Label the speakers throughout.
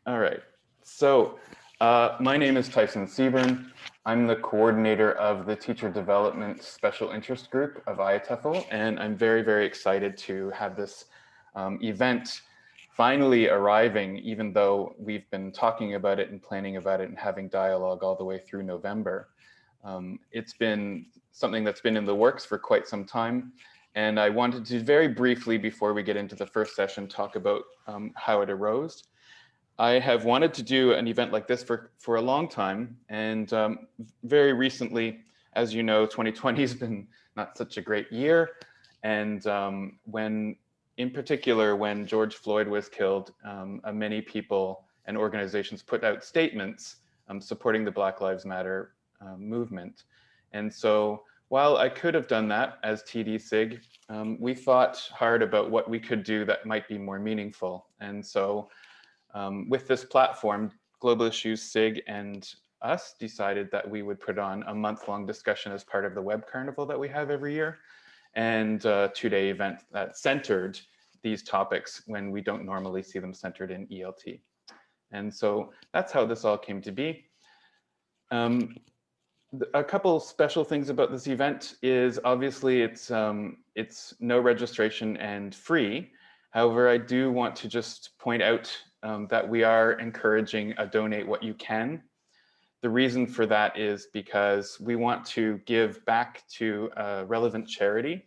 Speaker 1: All right. So my name is Tyson Seaburn. I'm the coordinator of the Teacher Development Special Interest Group of IATEFL, and I'm very, very excited to have this event finally arriving, even though we've been talking about it and planning about it and having dialogue all the way through November. It's been something that's been in the works for quite some time, and I wanted to very briefly, before we get into the first session, talk about how it arose. I have wanted to do an event like this for a long time, and very recently, as you know, 2020 has been not such a great year, and in particular, when George Floyd was killed, many people and organizations put out statements supporting the Black Lives Matter movement. And so while I could have done that as TDSIG, we thought hard about what we could do that might be more meaningful. And so with this platform, Global Issues SIG and us decided that we would put on a month-long discussion as part of the web carnival that we have every year, and a two-day event that centered these topics when we don't normally see them centered in ELT. And so that's how this all came to be. A couple special things about this event is obviously it's no registration and free. However, I do want to just point out that we are encouraging a donate what you can. The reason for that is because we want to give back to a relevant charity.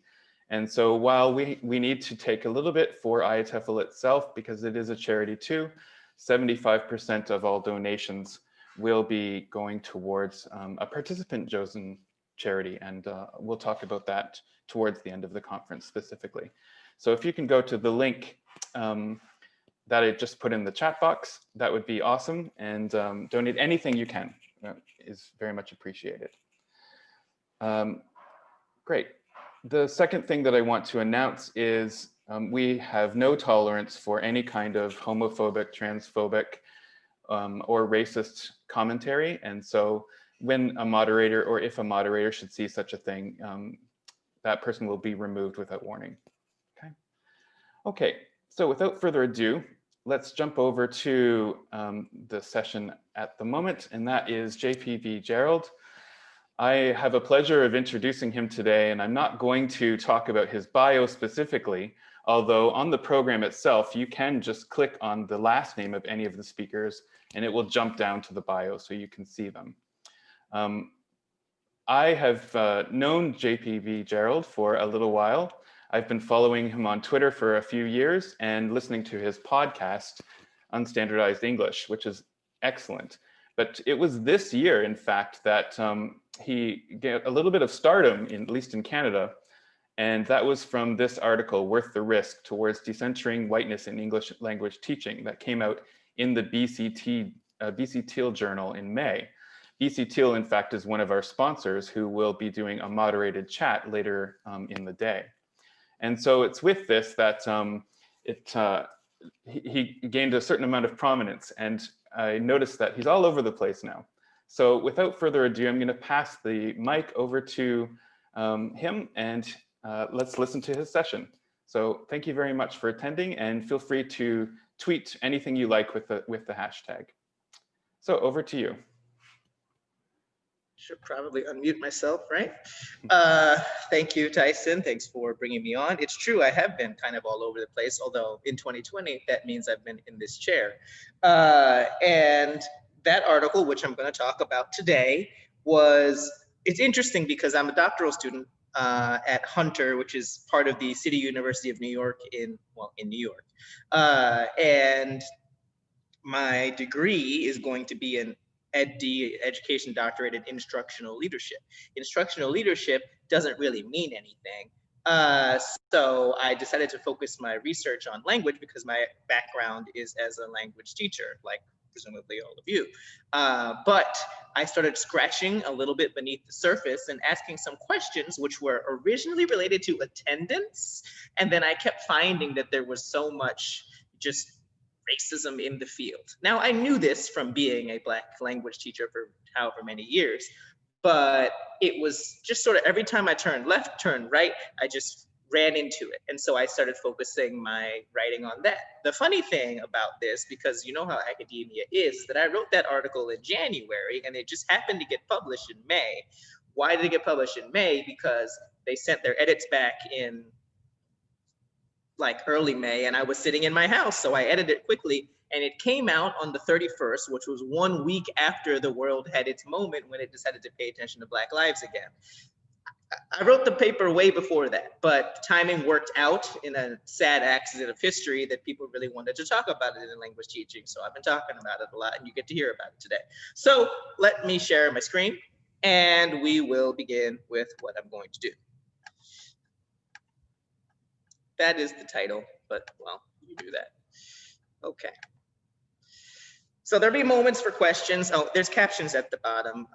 Speaker 1: And so while we need to take a little bit for IATEFL itself, because it is a charity too, 75% of all donations will be going towards a participant chosen charity. And we'll talk about that towards the end of the conference specifically. So if you can go to the link that I just put in the chat box, that would be awesome. And donate anything you can, is very much appreciated. Great. The second thing that I want to announce is we have no tolerance for any kind of homophobic, transphobic, or racist commentary. And so when a moderator, or if a moderator should see such a thing, that person will be removed without warning. Okay, so without further ado, let's jump over to the session at the moment, and that is JPB Gerald. I have a pleasure of introducing him today, and I'm not going to talk about his bio specifically, although on the program itself, you can just click on the last name of any of the speakers, and it will jump down to the bio so you can see them. I have known JPB Gerald for a little while. I've been following him on Twitter for a few years and listening to his podcast, Unstandardized English, which is excellent. But it was this year, in fact, that he got a little bit of stardom, at least in Canada. And that was from this article, Worth the Risk, Towards Decentering Whiteness in English Language Teaching, that came out in the BC Teal Journal in May. BC Teal, in fact, is one of our sponsors who will be doing a moderated chat later in the day. And so it's with this that he gained a certain amount of prominence, and I noticed that he's all over the place now. So without further ado, I'm going to pass the mic over to him, and let's listen to his session. So thank you very much for attending, and feel free to tweet anything you like with the hashtag. So over to you.
Speaker 2: Should probably unmute myself, right? Thank you, Tyson. Thanks for bringing me on. It's true, I have been kind of all over the place, although in 2020, that means I've been in this chair. And that article, which I'm going to talk about today, it's interesting because I'm a doctoral student at Hunter, which is part of the City University of New York in New York. And my degree is going to be an education doctorate in instructional leadership. Instructional leadership doesn't really mean anything. So I decided to focus my research on language because my background is as a language teacher, like presumably all of you. But I started scratching a little bit beneath the surface and asking some questions which were originally related to attendance. And then I kept finding that there was so much just racism in the field. Now, I knew this from being a Black language teacher for however many years, but it was just sort of every time I turned left, turned right, I just ran into it. And so I started focusing my writing on that. The funny thing about this, because you know how academia is, that I wrote that article in January and it just happened to get published in May. Why did it get published in May? Because they sent their edits back in like early May and I was sitting in my house. So I edited it quickly and it came out on the 31st, which was 1 week after the world had its moment when it decided to pay attention to Black lives again. I wrote the paper way before that, but timing worked out in a sad accident of history that people really wanted to talk about it in language teaching. So I've been talking about it a lot and you get to hear about it today. So let me share my screen and we will begin with what I'm going to do. That is the title, but well, you do that. Okay. So there'll be moments for questions. Oh, there's captions at the bottom.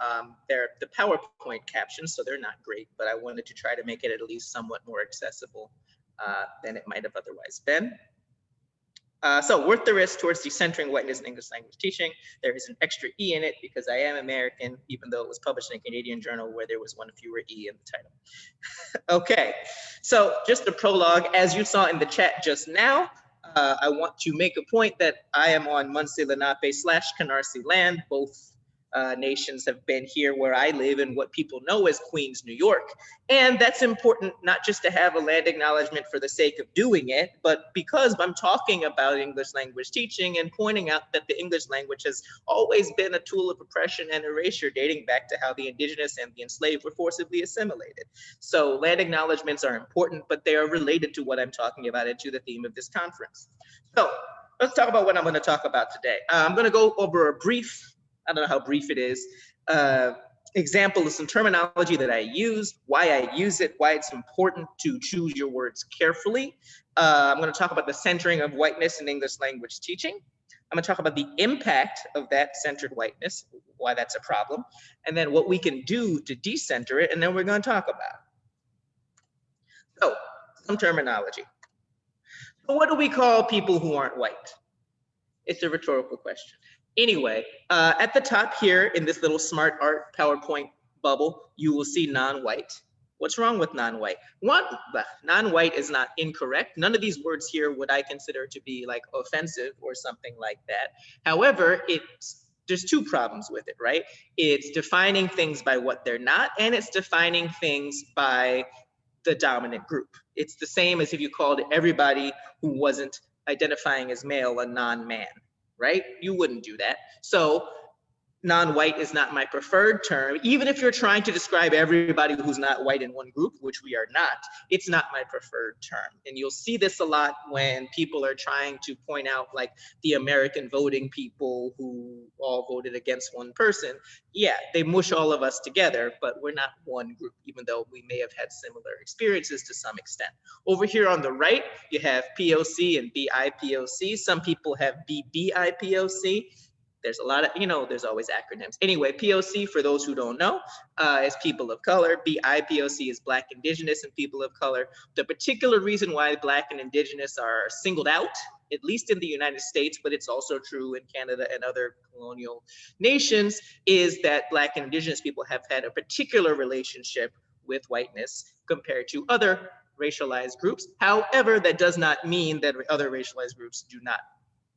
Speaker 2: They're the PowerPoint captions, so they're not great, but I wanted to try to make it at least somewhat more accessible than it might have otherwise been. So worth the risk towards decentering whiteness in English language teaching. There is an extra E in it because I am American, even though it was published in a Canadian journal where there was one fewer E in the title. Okay, so just a prologue. As you saw in the chat just now, I want to make a point that I am on Munse Lenape/Canarsie land. Both nations have been here where I live in what people know as Queens, New York. And that's important not just to have a land acknowledgement for the sake of doing it, but because I'm talking about English language teaching and pointing out that the English language has always been a tool of oppression and erasure dating back to how the indigenous and the enslaved were forcibly assimilated. So land acknowledgements are important, but they are related to what I'm talking about and to the theme of this conference. So let's talk about what I'm going to talk about today. I'm going to go over a brief, I don't know how brief it is, example of some terminology that I use, why I use it, why it's important to choose your words carefully. I'm going to talk about the centering of whiteness in English language teaching. I'm going to talk about the impact of that centered whiteness, why that's a problem, and then what we can do to decenter it, and then we're going to talk about it. So, some terminology. So what do we call people who aren't white? It's a rhetorical question. Anyway, at the top here in this little smart art PowerPoint bubble, you will see non-white. What's wrong with non-white? One, non-white is not incorrect. None of these words here would I consider to be like offensive or something like that. However, there's two problems with it, right? It's defining things by what they're not, and it's defining things by the dominant group. It's the same as if you called everybody who wasn't identifying as male a non-man, right? You wouldn't do that. So non-white is not my preferred term. Even if you're trying to describe everybody who's not white in one group, which we are not, it's not my preferred term. And you'll see this a lot when people are trying to point out like the American voting people who all voted against one person. Yeah, they mush all of us together, but we're not one group, even though we may have had similar experiences to some extent. Over here on the right, you have POC and BIPOC. Some people have BBIPOC. There's a lot of, there's always acronyms. Anyway, POC, for those who don't know, is people of color. BIPOC is Black, Indigenous, and people of color. The particular reason why Black and Indigenous are singled out, at least in the United States, but it's also true in Canada and other colonial nations, is that Black and Indigenous people have had a particular relationship with whiteness compared to other racialized groups. However, that does not mean that other racialized groups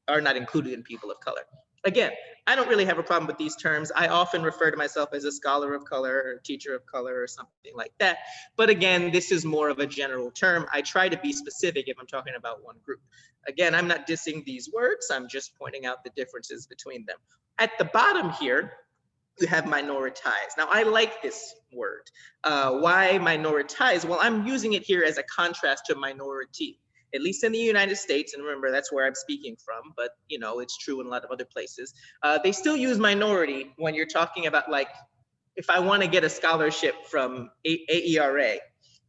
Speaker 2: are not included in people of color. Again, I don't really have a problem with these terms. I often refer to myself as a scholar of color or teacher of color or something like that. But again, this is more of a general term. I try to be specific if I'm talking about one group. Again, I'm not dissing these words. I'm just pointing out the differences between them. At the bottom here, you have minoritized. Now, I like this word. Why minoritized? Well, I'm using it here as a contrast to minority. At least in the United States, and remember, that's where I'm speaking from, but it's true in a lot of other places. They still use minority when you're talking about, like, if I want to get a scholarship from AERA,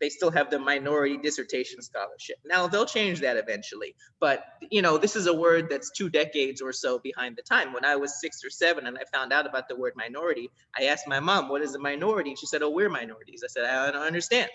Speaker 2: they still have the minority dissertation scholarship. Now, they'll change that eventually, but this is a word that's 2 decades or so behind the time. When I was 6 or 7 and I found out about the word minority, I asked my mom, what is a minority? She said, oh, we're minorities. I said, I don't understand.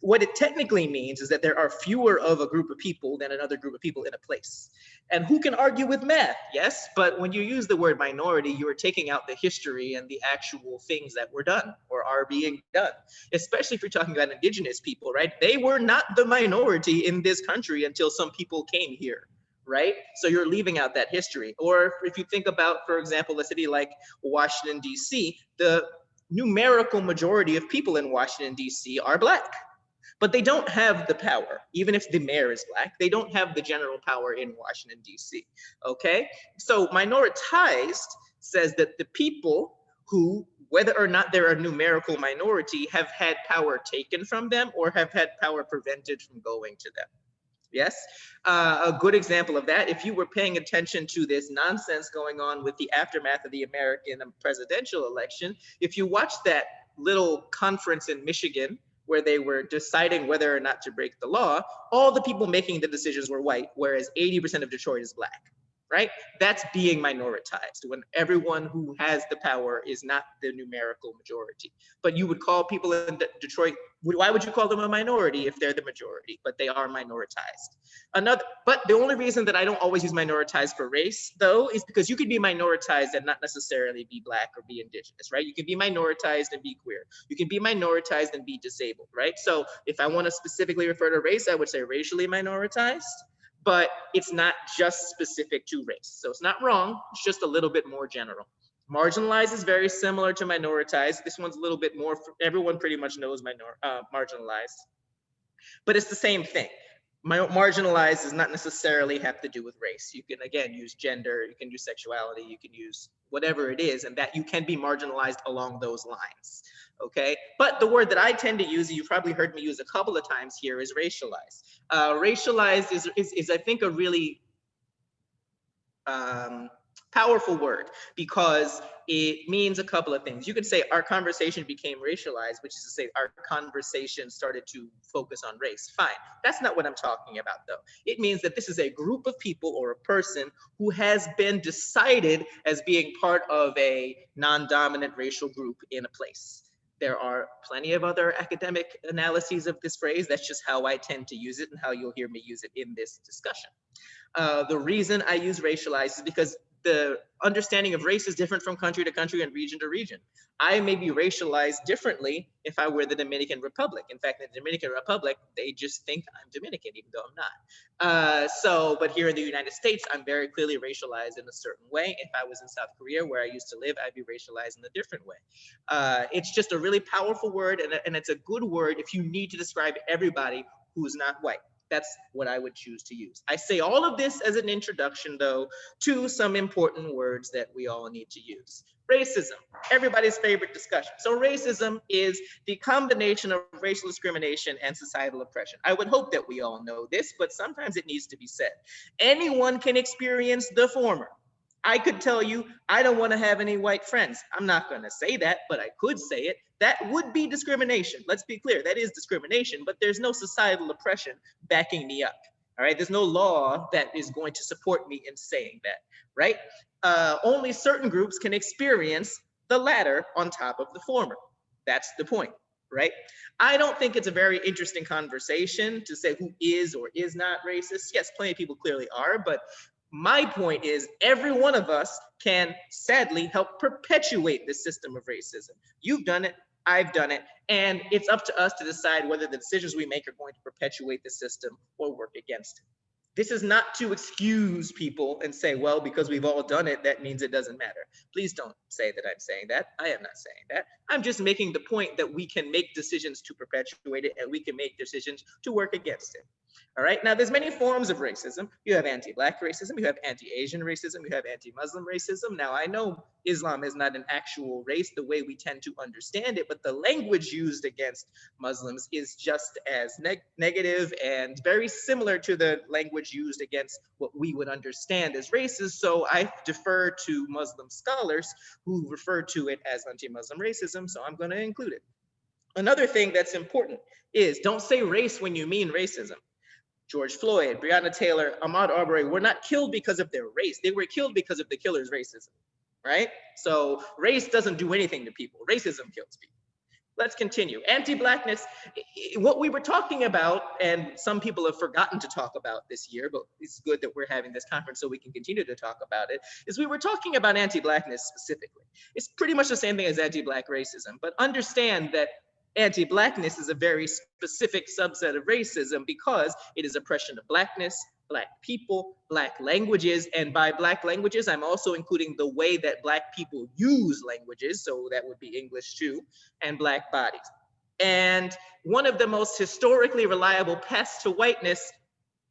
Speaker 2: What it technically means is that there are fewer of a group of people than another group of people in a place. And who can argue with math? Yes, but when you use the word minority, you are taking out the history and the actual things that were done or are being done, especially if you're talking about indigenous people, right? They were not the minority in this country until some people came here, right? So you're leaving out that history. Or if you think about, for example, a city like Washington, D.C., the numerical majority of people in Washington, D.C. are Black. But they don't have the power, even if the mayor is Black, they don't have the general power in Washington, D.C., okay? So minoritized says that the people who, whether or not they're a numerical minority, have had power taken from them or have had power prevented from going to them. Yes, a good example of that, if you were paying attention to this nonsense going on with the aftermath of the American presidential election, if you watched that little conference in Michigan where they were deciding whether or not to break the law, all the people making the decisions were white, whereas 80% of Detroit is Black, right? That's being minoritized, when everyone who has the power is not the numerical majority. But you would call people in Detroit, why would you call them a minority if they're the majority? But they are minoritized. But the only reason that I don't always use minoritized for race, though, is because you could be minoritized and not necessarily be Black or be indigenous, right? You can be minoritized and be queer. You can be minoritized and be disabled, right? So if I want to specifically refer to race, I would say racially minoritized, but it's not just specific to race. So it's not wrong, it's just a little bit more general. Marginalized is very similar to minoritized. This one's a little bit more, everyone pretty much knows marginalized, but it's the same thing. Marginalized does not necessarily have to do with race. You can, again, use gender, you can use sexuality, you can use whatever it is, and that you can be marginalized along those lines, okay? But the word that I tend to use, you've probably heard me use a couple of times here, is racialized. Racialized is I think, a really powerful word, because it means a couple of things. You could say our conversation became racialized, which is to say our conversation started to focus on race. Fine. That's not what I'm talking about, though. It means that this is a group of people or a person who has been decided as being part of a non-dominant racial group in a place. There are plenty of other academic analyses of this phrase. That's just how I tend to use it and how you'll hear me use it in this discussion. The reason I use racialized is because the understanding of race is different from country to country and region to region. I may be racialized differently if I were the Dominican Republic. In fact, in the Dominican Republic, they just think I'm Dominican, even though I'm not. But here in the United States, I'm very clearly racialized in a certain way. If I was in South Korea, where I used to live, I'd be racialized in a different way. It's just a really powerful word, and it's a good word if you need to describe everybody who's not white. That's what I would choose to use. I say all of this as an introduction, though, to some important words that we all need to use. Racism, everybody's favorite discussion. So racism is the combination of racial discrimination and societal oppression. I would hope that we all know this, but sometimes it needs to be said. Anyone can experience the former. I could tell you, I don't want to have any white friends. I'm not going to say that, but I could say it. That would be discrimination. Let's be clear, that is discrimination, but there's no societal oppression backing me up. All right, there's no law that is going to support me in saying that, right? Only certain groups can experience the latter on top of the former. That's the point, right? I don't think it's a very interesting conversation to say who is or is not racist. Yes, plenty of people clearly are, but my point is every one of us can sadly help perpetuate the system of racism. You've done it, I've done it, and it's up to us to decide whether the decisions we make are going to perpetuate the system or work against it. This is not to excuse people and say, well, because we've all done it, that means it doesn't matter. Please don't say that I'm saying that. I am not saying that. I'm just making the point that we can make decisions to perpetuate it, and we can make decisions to work against it. All right, now there's many forms of racism. You have anti-Black racism, you have anti-Asian racism, you have anti-Muslim racism. Now I know Islam is not an actual race the way we tend to understand it, but the language used against Muslims is just as negative and very similar to the language used against what we would understand as racist. So I defer to Muslim scholars who refer to it as anti-Muslim racism, so I'm going to include it. Another thing that's important is don't say race when you mean racism. George Floyd, Breonna Taylor, Ahmaud Arbery were not killed because of their race. They were killed because of the killer's racism, right? So race doesn't do anything to people. Racism kills people. Let's continue. Anti-Blackness, what we were talking about, and some people have forgotten to talk about this year, but it's good that we're having this conference so we can continue to talk about it, is we were talking about anti-Blackness specifically. It's pretty much the same thing as anti-Black racism, but understand that anti-Blackness is a very specific subset of racism because it is oppression of Blackness, Black people, Black languages, and by Black languages, I'm also including the way that Black people use languages, so that would be English too, and Black bodies. And one of the most historically reliable paths to whiteness,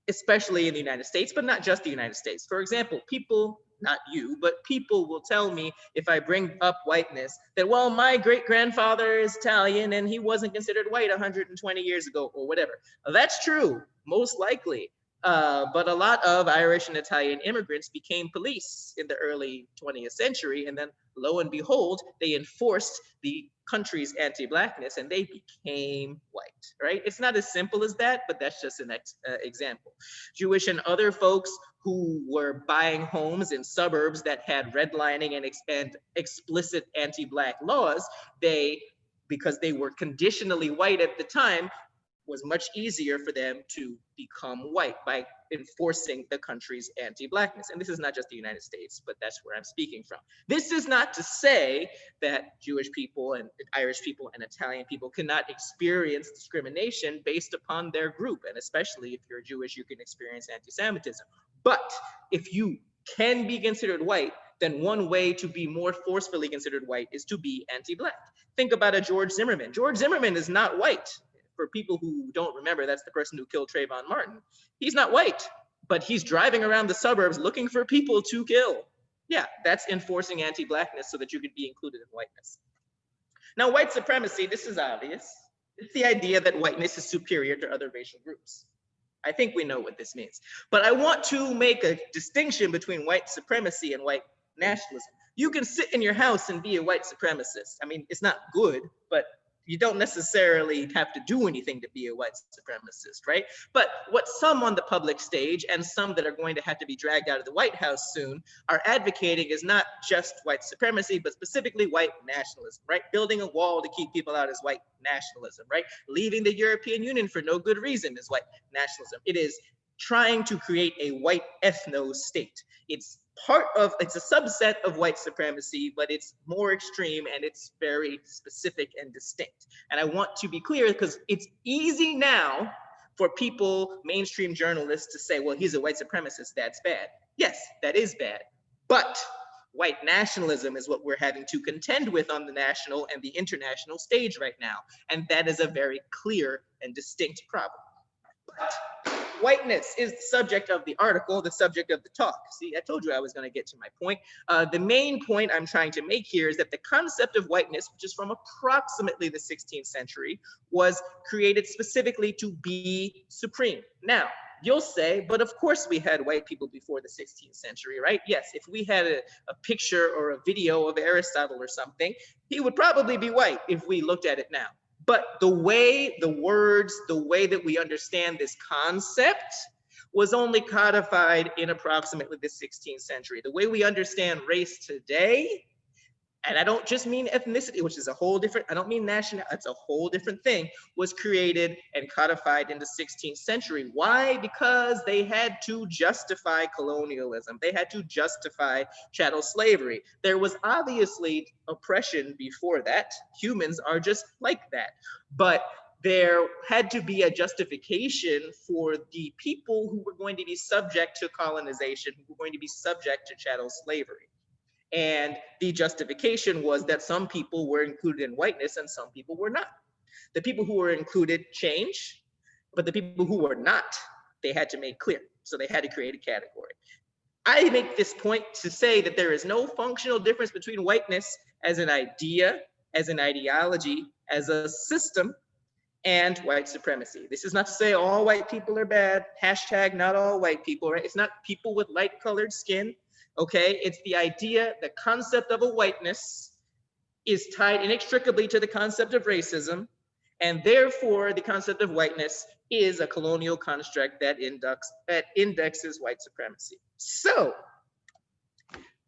Speaker 2: especially in the United States, but not just the United States. For example, people, not you, but people will tell me if I bring up whiteness that, well, my great-grandfather is Italian and he wasn't considered white 120 years ago or whatever. That's true, most likely. But a lot of Irish and Italian immigrants became police in the early 20th century, and then lo and behold, they enforced the country's anti-Blackness and they became white, right? It's not as simple as that, but that's just an example. Jewish and other folks who were buying homes in suburbs that had redlining and explicit anti-Black laws, because they were conditionally white at the time, was much easier for them to become white by enforcing the country's anti-Blackness. And this is not just the United States, but that's where I'm speaking from. This is not to say that Jewish people and Irish people and Italian people cannot experience discrimination based upon their group. And especially if you're Jewish, you can experience anti-Semitism. But if you can be considered white, then one way to be more forcefully considered white is to be anti-Black. Think about a George Zimmerman. George Zimmerman is not white. For people who don't remember, that's the person who killed Trayvon Martin. He's not white, but he's driving around the suburbs looking for people to kill. Yeah, that's enforcing anti-Blackness so that you could be included in whiteness. Now, white supremacy, this is obvious. It's the idea that whiteness is superior to other racial groups. I think we know what this means. But I want to make a distinction between white supremacy and white nationalism. You can sit in your house and be a white supremacist. I mean, it's not good, but you don't necessarily have to do anything to be a white supremacist, right? But what some on the public stage and some that are going to have to be dragged out of the White House soon are advocating is not just white supremacy, but specifically white nationalism, right? Building a wall to keep people out is white nationalism, right? Leaving the European Union for no good reason is white nationalism. It is trying to create a white ethno-state. It's a subset of white supremacy, but it's more extreme and it's very specific and distinct. And I want to be clear because it's easy now for people, mainstream journalists, to say, well, he's a white supremacist, that's bad. Yes, that is bad. But white nationalism is what we're having to contend with on the national and the international stage right now. And that is a very clear and distinct problem. But whiteness is the subject of the article, the subject of the talk. See, I told you I was going to get to my point. The main point I'm trying to make here is that the concept of whiteness, which is from approximately the 16th century, was created specifically to be supreme. Now, you'll say, but of course we had white people before the 16th century, right? Yes, if we had a picture or a video of Aristotle or something, he would probably be white if we looked at it now. But the way, the words, the way that we understand this concept was only codified in approximately the 16th century. The way we understand race today, and I don't just mean ethnicity, which is a whole different, I don't mean national, that's a whole different thing, was created and codified in the 16th century. Why? Because they had to justify colonialism. They had to justify chattel slavery. There was obviously oppression before that. Humans are just like that. But there had to be a justification for the people who were going to be subject to colonization, who were going to be subject to chattel slavery. And the justification was that some people were included in whiteness and some people were not. The people who were included changed, but the people who were not, they had to make clear. So they had to create a category. I make this point to say that there is no functional difference between whiteness as an idea, as an ideology, as a system, and white supremacy. This is not to say all white people are bad, hashtag not all white people, right? It's not people with light colored skin. Okay, it's the idea, the concept of a whiteness is tied inextricably to the concept of racism, and therefore the concept of whiteness is a colonial construct that indexes white supremacy. So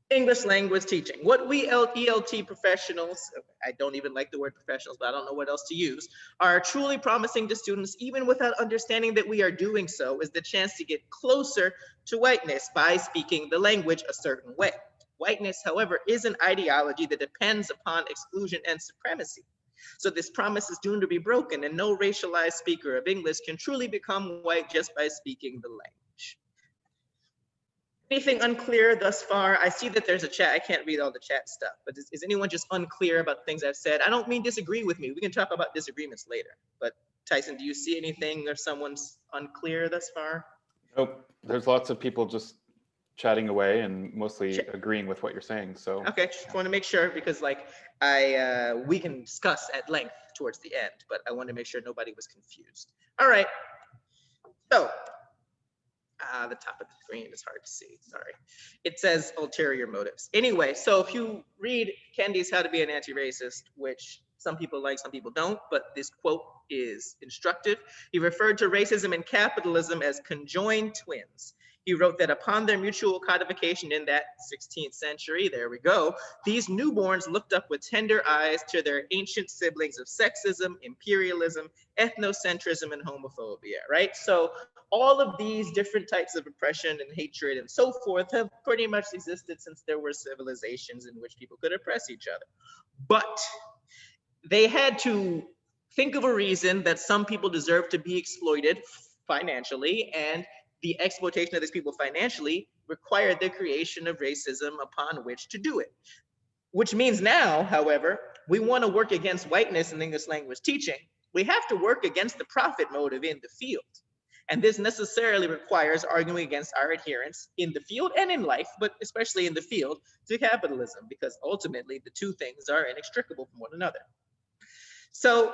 Speaker 2: English language teaching. What we ELT professionals, I don't even like the word professionals, but I don't know what else to use, are truly promising to students, even without understanding that we are doing so, is the chance to get closer to whiteness by speaking the language a certain way. Whiteness, however, is an ideology that depends upon exclusion and supremacy. So this promise is doomed to be broken, and no racialized speaker of English can truly become white just by speaking the language. Anything unclear thus far? I see that there's a chat. I can't read all the chat stuff, but is anyone just unclear about things I've said? I don't mean disagree with me. We can talk about disagreements later. But Tyson, do you see anything or someone's unclear thus far?
Speaker 1: Nope. There's lots of people just chatting away and mostly agreeing with what you're saying. So
Speaker 2: okay, just want to make sure because like we can discuss at length towards the end, but I want to make sure nobody was confused. All right. So the top of the screen is hard to see, sorry. It says ulterior motives. Anyway, so if you read Kendi's How to Be an Anti-Racist, which some people like, some people don't, but this quote is instructive. He referred to racism and capitalism as conjoined twins. He wrote that upon their mutual codification in that 16th century, there we go, these newborns looked up with tender eyes to their ancient siblings of sexism, imperialism, ethnocentrism, and homophobia, right? So all of these different types of oppression and hatred and so forth have pretty much existed since there were civilizations in which people could oppress each other. But they had to think of a reason that some people deserve to be exploited financially, and the exploitation of these people financially required the creation of racism upon which to do it. Which means now, however, we want to work against whiteness in English language teaching. We have to work against the profit motive in the field. And this necessarily requires arguing against our adherence in the field and in life, but especially in the field, to capitalism, because ultimately the two things are inextricable from one another. So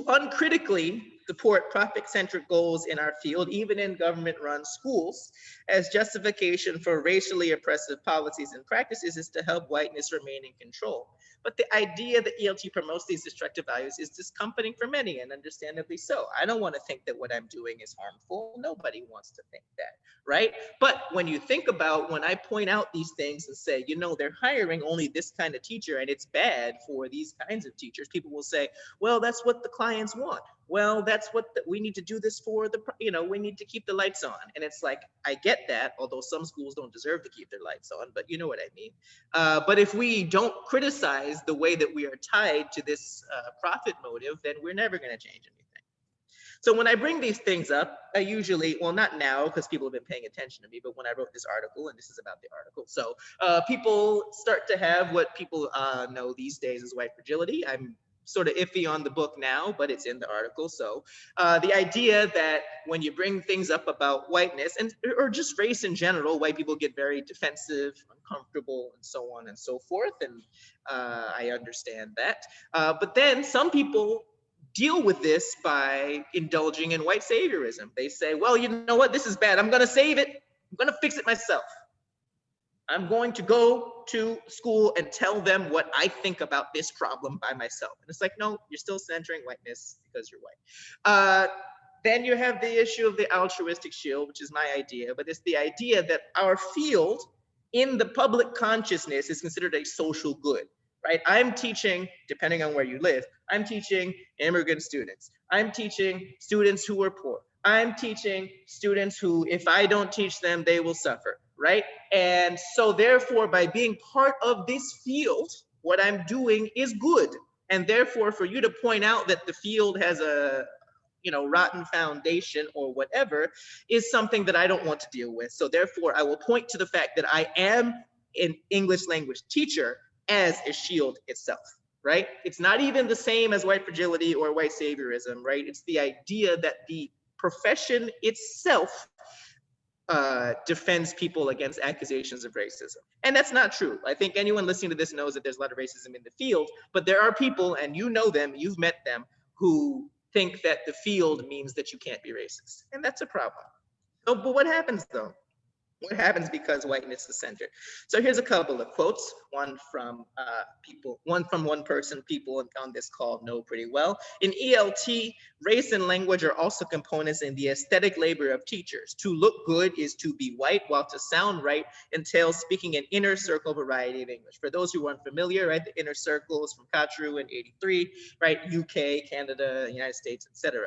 Speaker 2: uncritically support profit-centric goals in our field, even in government-run schools, as justification for racially oppressive policies and practices is to help whiteness remain in control. But the idea that ELT promotes these destructive values is discomforting for many, and understandably so. I don't want to think that what I'm doing is harmful. Nobody wants to think that, right? But when you think about when I point out these things and say, you know, they're hiring only this kind of teacher and it's bad for these kinds of teachers, people will say, well, that's what the clients want. Well, that's what we need to do this for, we need to keep the lights on. And it's like, I get that, although some schools don't deserve to keep their lights on, but you know what I mean. But if we don't criticize the way that we are tied to this profit motive, then we're never going to change anything. So when I bring these things up, I usually, well, not now because people have been paying attention to me, but when I wrote this article, and this is about the article, so people start to have what people know these days as white fragility. I'm sort of iffy on the book now, but it's in the article. So the idea that when you bring things up about whiteness or just race in general, white people get very defensive, uncomfortable, and so on and so forth. And I understand that. But then some people deal with this by indulging in white saviorism. They say, well, you know what? This is bad. I'm going to save it. I'm going to fix it myself. I'm going to go to school and tell them what I think about this problem by myself. And it's like, no, you're still centering whiteness because you're white. Then you have the issue of the altruistic shield, which is my idea, but it's the idea that our field in the public consciousness is considered a social good, right? I'm teaching, depending on where you live, I'm teaching immigrant students. I'm teaching students who are poor. I'm teaching students who, if I don't teach them, they will suffer, right? And so therefore, by being part of this field, what I'm doing is good. And therefore, for you to point out that the field has a rotten foundation or whatever is something that I don't want to deal with. So therefore, I will point to the fact that I am an English language teacher as a shield itself, right? It's not even the same as white fragility or white saviorism, right? It's the idea that the profession itself defends people against accusations of racism. And that's not true. I think anyone listening to this knows that there's a lot of racism in the field, but there are people, and you know them, you've met them, who think that the field means that you can't be racist. And that's a problem. So, but what happens though? What happens because whiteness is centered? So here's a couple of quotes, one from one person people on this call know pretty well. In ELT, race and language are also components in the aesthetic labor of teachers. To look good is to be white, while to sound right entails speaking an inner circle variety of English. For those who aren't familiar, right, the inner circle is from Kotru in '83, right, UK, Canada, United States, etc.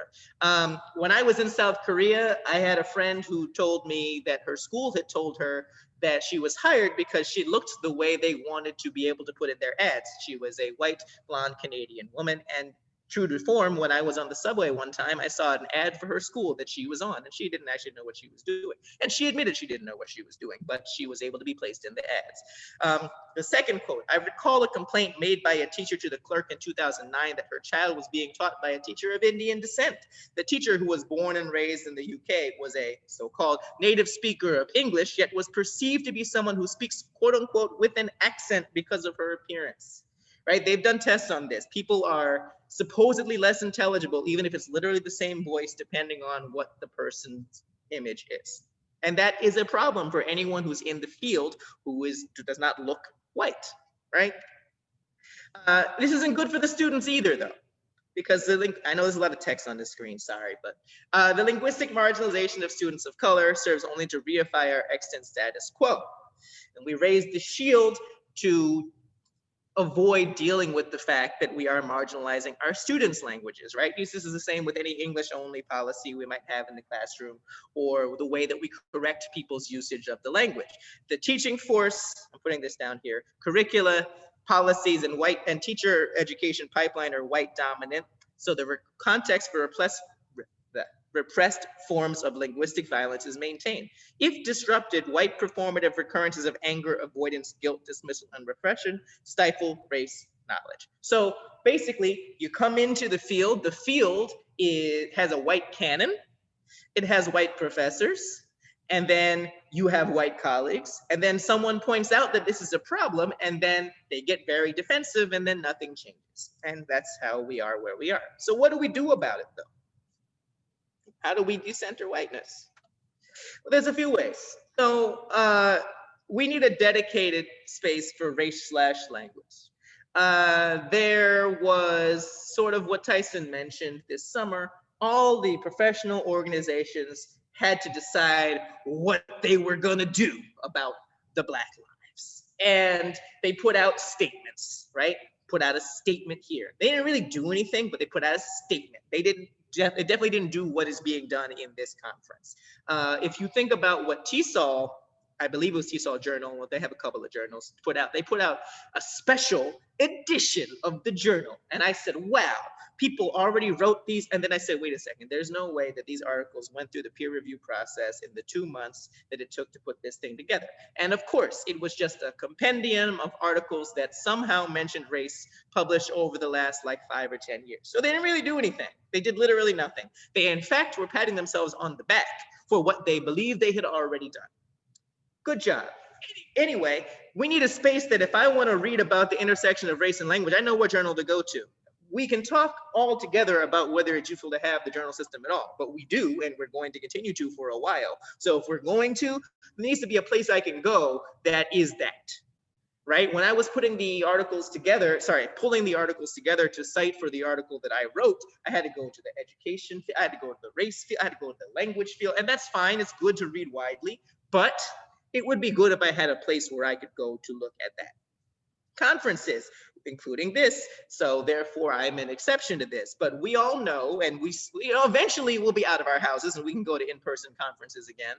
Speaker 2: When I was in South Korea, I had a friend who told me that her school had told her that she was hired because she looked the way they wanted to be able to put in their ads. She was a white, blonde Canadian woman. And true to form, when I was on the subway one time, I saw an ad for her school that she was on, and she didn't actually know what she was doing. And she admitted she didn't know what she was doing, but she was able to be placed in the ads. The second quote, I recall a complaint made by a teacher to the clerk in 2009 that her child was being taught by a teacher of Indian descent. The teacher, who was born and raised in the UK, was a so-called native speaker of English, yet was perceived to be someone who speaks, quote unquote, with an accent because of her appearance. Right? They've done tests on this. People are supposedly less intelligible, even if it's literally the same voice, depending on what the person's image is. And that is a problem for anyone who's in the field who does not look white, right? This isn't good for the students either, though, because I know there's a lot of text on the screen, sorry, but the linguistic marginalization of students of color serves only to reify our extant status quo. And we raise the shield to avoid dealing with the fact that we are marginalizing our students' languages, right? This is the same with any English-only policy we might have in the classroom, or the way that we correct people's usage of the language. The teaching force, I'm putting this down here, curricula, policies, and teacher education pipeline are white dominant. So the context for repressed forms of linguistic violence is maintained. If disrupted, white performative recurrences of anger, avoidance, guilt, dismissal, and repression stifle race knowledge. So basically, you come into the field has a white canon, it has white professors, and then you have white colleagues, and then someone points out that this is a problem, and then they get very defensive, and then nothing changes. And that's how we are where we are. So what do we do about it, though? How do we decenter whiteness? Well, there's a few ways. So we need a dedicated space for race/language. There was sort of what Tyson mentioned this summer. All the professional organizations had to decide what they were going to do about the Black lives. And they put out statements, right? Put out a statement here. They didn't really do anything, but they put out a statement. It definitely didn't do what is being done in this conference. If you think about what TESOL, I believe it was TESOL Journal, they have a couple of journals, they put out a special edition of the journal. And I said, wow, people already wrote these. And then I said, wait a second, there's no way that these articles went through the peer review process in the 2 months that it took to put this thing together. And of course, it was just a compendium of articles that somehow mentioned race published over the last like 5 or 10 years. So they didn't really do anything. They did literally nothing. They, in fact, were patting themselves on the back for what they believed they had already done. Good job. Anyway, we need a space that if I want to read about the intersection of race and language, I know what journal to go to. We can talk all together about whether it's useful to have the journal system at all, but we do, and we're going to continue to for a while. So if we're going to, there needs to be a place I can go that is that, right? When I was putting the articles together, pulling the articles together to cite for the article that I wrote, I had to go to the education field, I had to go to the race field, I had to go to the language field, and that's fine, it's good to read widely, but it would be good if I had a place where I could go to look at that. Conferences, including this, so therefore I'm an exception to this. But we all know, and we eventually we'll be out of our houses and we can go to in-person conferences again.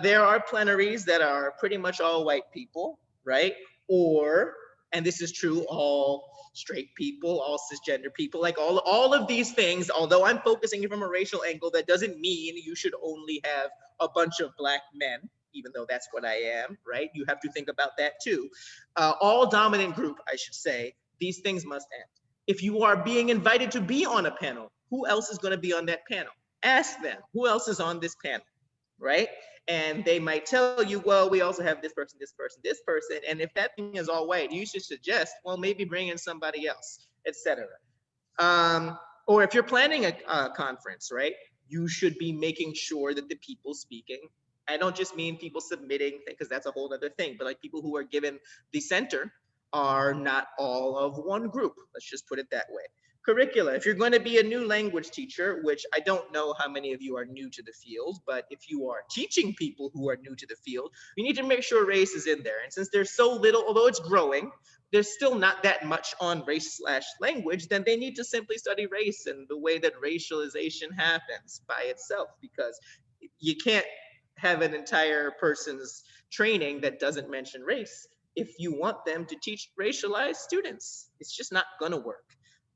Speaker 2: There are plenaries that are pretty much all white people, right? Or, and this is true, all straight people, all cisgender people, like all of these things, although I'm focusing from a racial angle, that doesn't mean you should only have a bunch of Black men, even though that's what I am, right? You have to think about that too. All dominant group, I should say, these things must end. If you are being invited to be on a panel, who else is going to be on that panel? Ask them, who else is on this panel, right? And they might tell you, well, we also have this person, this person, this person. And if that thing is all white, you should suggest, well, maybe bring in somebody else, etc. Or if you're planning a conference, right? You should be making sure that the people speaking I don't just mean people submitting, because that's a whole other thing, but like people who are given the center are not all of one group. Let's just put it that way. Curricula. If you're going to be a new language teacher, which I don't know how many of you are new to the field, but if you are teaching people who are new to the field, you need to make sure race is in there. And since there's so little, although it's growing, there's still not that much on race/language, then they need to simply study race and the way that racialization happens by itself, because you can't have an entire person's training that doesn't mention race if you want them to teach racialized students. It's just not going to work.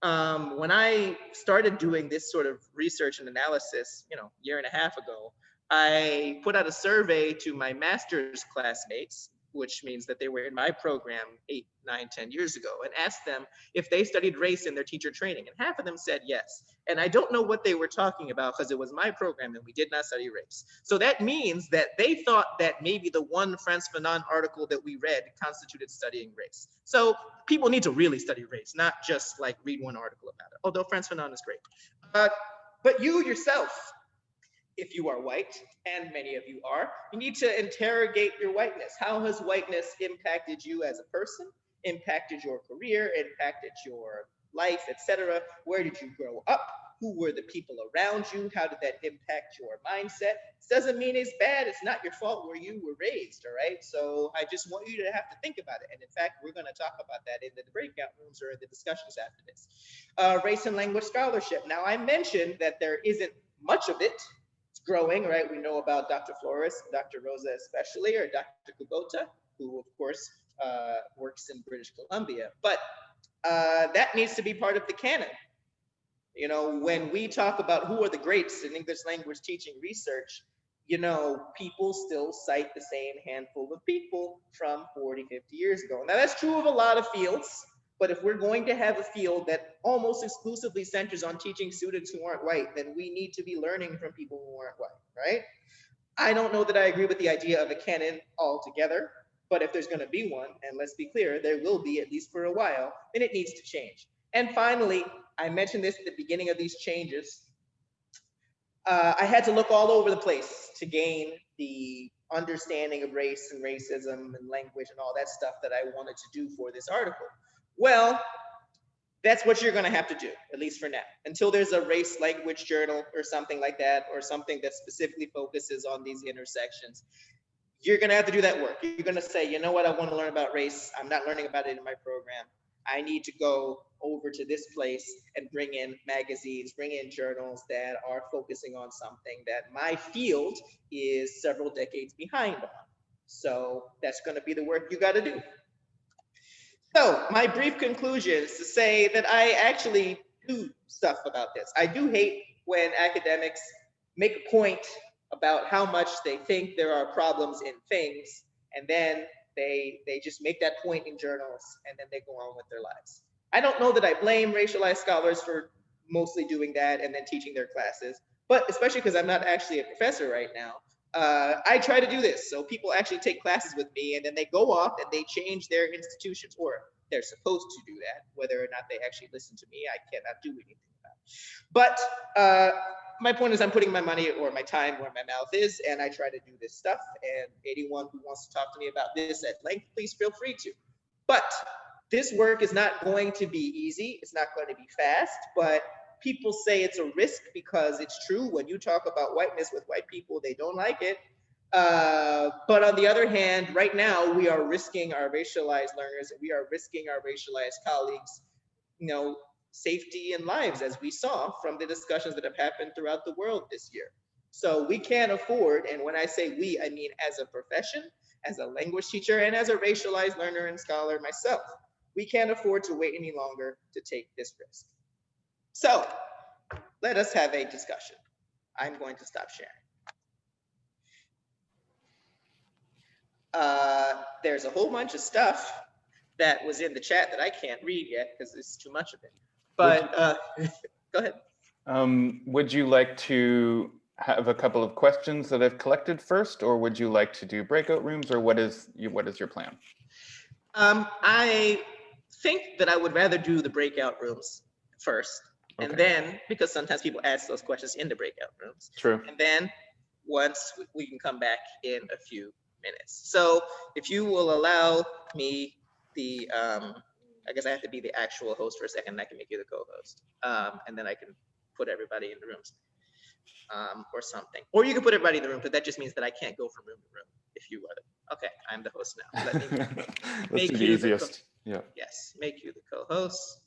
Speaker 2: When I started doing this sort of research and analysis, year and a half ago, I put out a survey to my master's classmates, which means that they were in my program 8, 9, 10 years ago, and asked them if they studied race in their teacher training. And half of them said yes. And I don't know what they were talking about because it was my program and we did not study race. So that means that they thought that maybe the one Frantz Fanon article that we read constituted studying race. So people need to really study race, not just like read one article about it, although Frantz Fanon is great. But you yourself, if you are white, and many of you are, you need to interrogate your whiteness. How has whiteness impacted you as a person, impacted your career, impacted your life, etc.? Where did you grow up? Who were the people around you? How did that impact your mindset? This doesn't mean it's bad. It's not your fault where you were raised, all right? So I just want you to have to think about it. And in fact, we're going to talk about that in the breakout rooms or the discussions after this. Race and language scholarship. Now, I mentioned that there isn't much of it. It's growing, right? We know about Dr. Flores, Dr. Rosa especially, or Dr. Kubota, who of course works in British Columbia. But that needs to be part of the canon. When we talk about who are the greats in English language teaching research, people still cite the same handful of people from 40, 50 years ago. Now that's true of a lot of fields, but if we're going to have a field that almost exclusively centers on teaching students who aren't white, then we need to be learning from people who aren't white, right? I don't know that I agree with the idea of a canon altogether, but if there's going to be one, and let's be clear, there will be at least for a while, then it needs to change. And finally, I mentioned this at the beginning of these changes. I had to look all over the place to gain the understanding of race and racism and language and all that stuff that I wanted to do for this article. Well, that's what you're going to have to do, at least for now, until there's a race language journal or something like that, or something that specifically focuses on these intersections. You're going to have to do that work. You're going to say, you know what, I want to learn about race. I'm not learning about it in my program. I need to go over to this place and bring in magazines, bring in journals that are focusing on something that my field is several decades behind on. So that's going to be the work you got to do. So my brief conclusion is to say that I actually do stuff about this. I do hate when academics make a point about how much they think there are problems in things, and then they just make that point in journals, and then they go on with their lives. I don't know that I blame racialized scholars for mostly doing that and then teaching their classes, but especially because I'm not actually a professor right now, I try to do this. So people actually take classes with me, and then they go off and they change their institutions, or they're supposed to do that. Whether or not they actually listen to me, I cannot do anything about it. But my point is, I'm putting my money or my time where my mouth is, and I try to do this stuff. And anyone who wants to talk to me about this at length, please feel free to. But this work is not going to be easy. It's not going to be fast, but people say it's a risk because it's true. When you talk about whiteness with white people, they don't like it. But on the other hand, right now, we are risking our racialized learners, and we are risking our racialized colleagues, safety and lives, as we saw from the discussions that have happened throughout the world this year. So we can't afford, and when I say we, I mean as a profession, as a language teacher, and as a racialized learner and scholar myself, we can't afford to wait any longer to take this risk. So let us have a discussion. I'm going to stop sharing. There's a whole bunch of stuff that was in the chat that I can't read yet because it's too much of it. But go ahead.
Speaker 1: Would you like to have a couple of questions that I've collected first, or would you like to do breakout rooms, or what is your plan?
Speaker 2: I think that I would rather do the breakout rooms first, and then, because sometimes people ask those questions in the breakout rooms.
Speaker 1: True.
Speaker 2: And then once we can come back in a few minutes. So if you will allow me the, I guess I have to be the actual host for a second, and I can make you the co-host. And then I can put everybody in the rooms or something. Or you can put everybody in the room, but that just means that I can't go from room to room if you would. Okay, I'm the host now. Let me
Speaker 1: Let's do the easiest. Yeah.
Speaker 2: Yes, make you the co-host.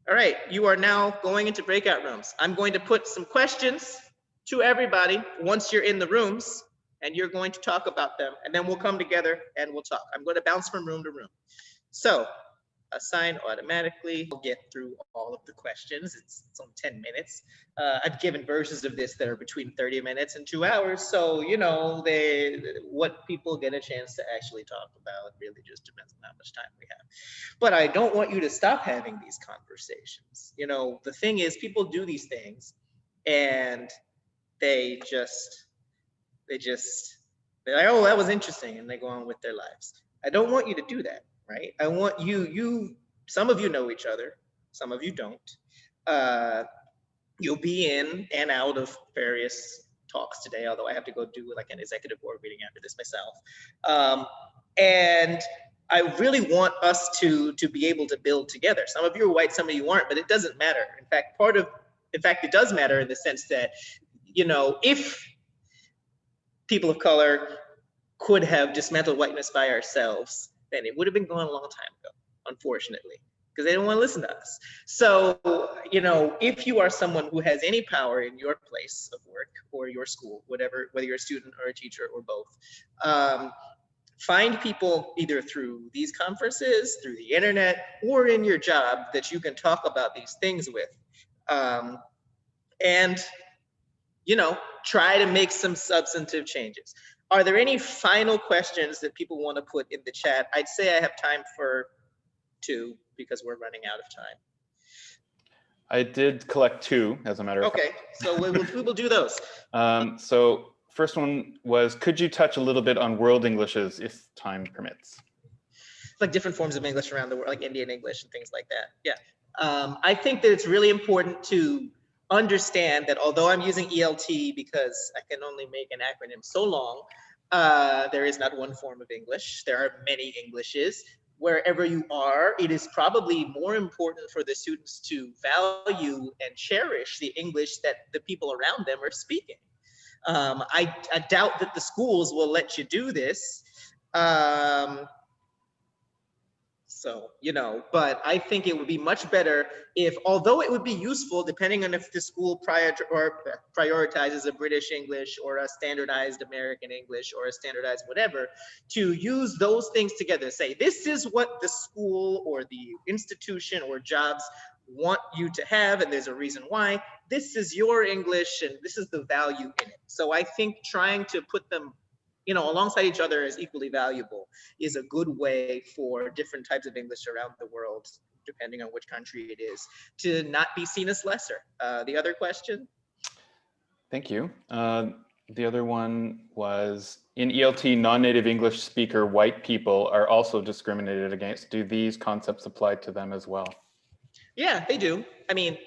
Speaker 2: All right, you are now going into breakout rooms. I'm going to put some questions to everybody once you're in the rooms, and you're going to talk about them, and then we'll come together and we'll talk. I'm going to bounce from room to room. So assign automatically. We'll get through all of the questions. It's only 10 minutes. I've given versions of this that are between 30 minutes and 2 hours. So, you know, what people get a chance to actually talk about really just depends on how much time we have. But I don't want you to stop having these conversations. You know, the thing is, people do these things and they're like, oh, that was interesting, and they go on with their lives. I don't want you to do that, right? I want some of you know each other, some of you don't. You'll be in and out of various talks today, although I have to go do like an executive board meeting after this myself. And I really want us to be able to build together. Some of you are white, some of you aren't, but it doesn't matter. In fact, it does matter in the sense that, you know, if people of color could have dismantled whiteness by ourselves, then it would have been gone a long time ago, unfortunately, because they don't want to listen to us. So, you know, if you are someone who has any power in your place of work or your school, whatever, whether you're a student or a teacher or both, find people either through these conferences, through the internet, or in your job that you can talk about these things with. And, you know, try to make some substantive changes. Are there any final questions that people want to put in the chat? I'd say I have time for 2 because we're running out of time.
Speaker 1: I did collect 2, as a matter of fact.
Speaker 2: Okay, so we will do those.
Speaker 1: So first one was, could you touch a little bit on world Englishes if time permits?
Speaker 2: Like different forms of English around the world, like Indian English and things like that. Yeah. I think that it's really important to understand that although I'm using ELT because I can only make an acronym so long, there is not one form of English. There are many Englishes. Wherever you are, it is probably more important for the students to value and cherish the English that the people around them are speaking. I doubt that the schools will let you do this. So, you know, but I think it would be much better if, although it would be useful depending on if the school prioritizes a British English or a standardized American English or a standardized whatever, to use those things together. Say, this is what the school or the institution or jobs want you to have, and there's a reason why. This is your English, and this is the value in it. So I think trying to put them, you know, alongside each other as equally valuable is a good way for different types of English around the world, depending on which country it is, to not be seen as lesser. The other question?
Speaker 1: Thank you. The other one was, in ELT, non-native English speaker white people are also discriminated against. Do these concepts apply to them as well?
Speaker 2: Yeah, they do. I mean,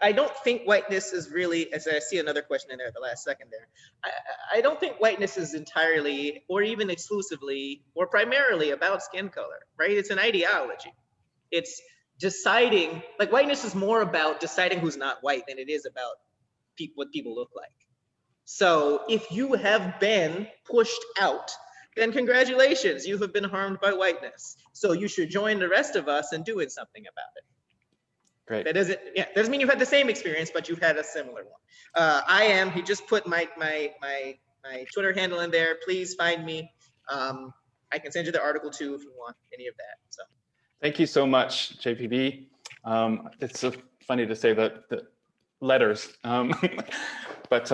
Speaker 2: I don't think whiteness is really, as I see another question in there at the last second there, I don't think whiteness is entirely or even exclusively or primarily about skin color, right? It's an ideology. It's deciding, like whiteness is more about deciding who's not white than it is about what people look like. So if you have been pushed out, then congratulations, you have been harmed by whiteness. So you should join the rest of us in doing something about it.
Speaker 1: Great.
Speaker 2: That doesn't mean you've had the same experience, but you've had a similar one. He just put my Twitter handle in there. Please find me. I can send you the article too if you want any of that. So.
Speaker 1: Thank you so much, JPB. It's so funny to say the letters, but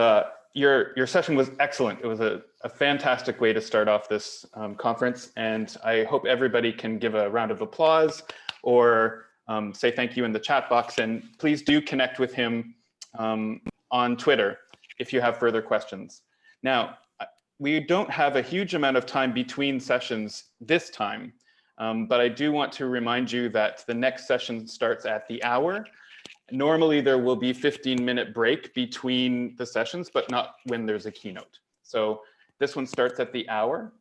Speaker 1: your session was excellent. It was a fantastic way to start off this conference, and I hope everybody can give a round of applause or say thank you in the chat box, and please do connect with him on Twitter if you have further questions. Now, we don't have a huge amount of time between sessions this time, but I do want to remind you that the next session starts at the hour. normally there will be 15-minute break between the sessions, but not when there's a keynote. So this one starts at the hour,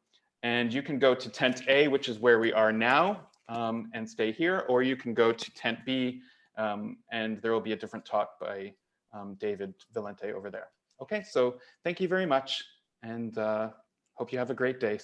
Speaker 1: and you can go to tent A, which is where we are now, and stay here, or you can go to tent B, and there will be a different talk by David Valente over there. Okay, so thank you very much, and hope you have a great day.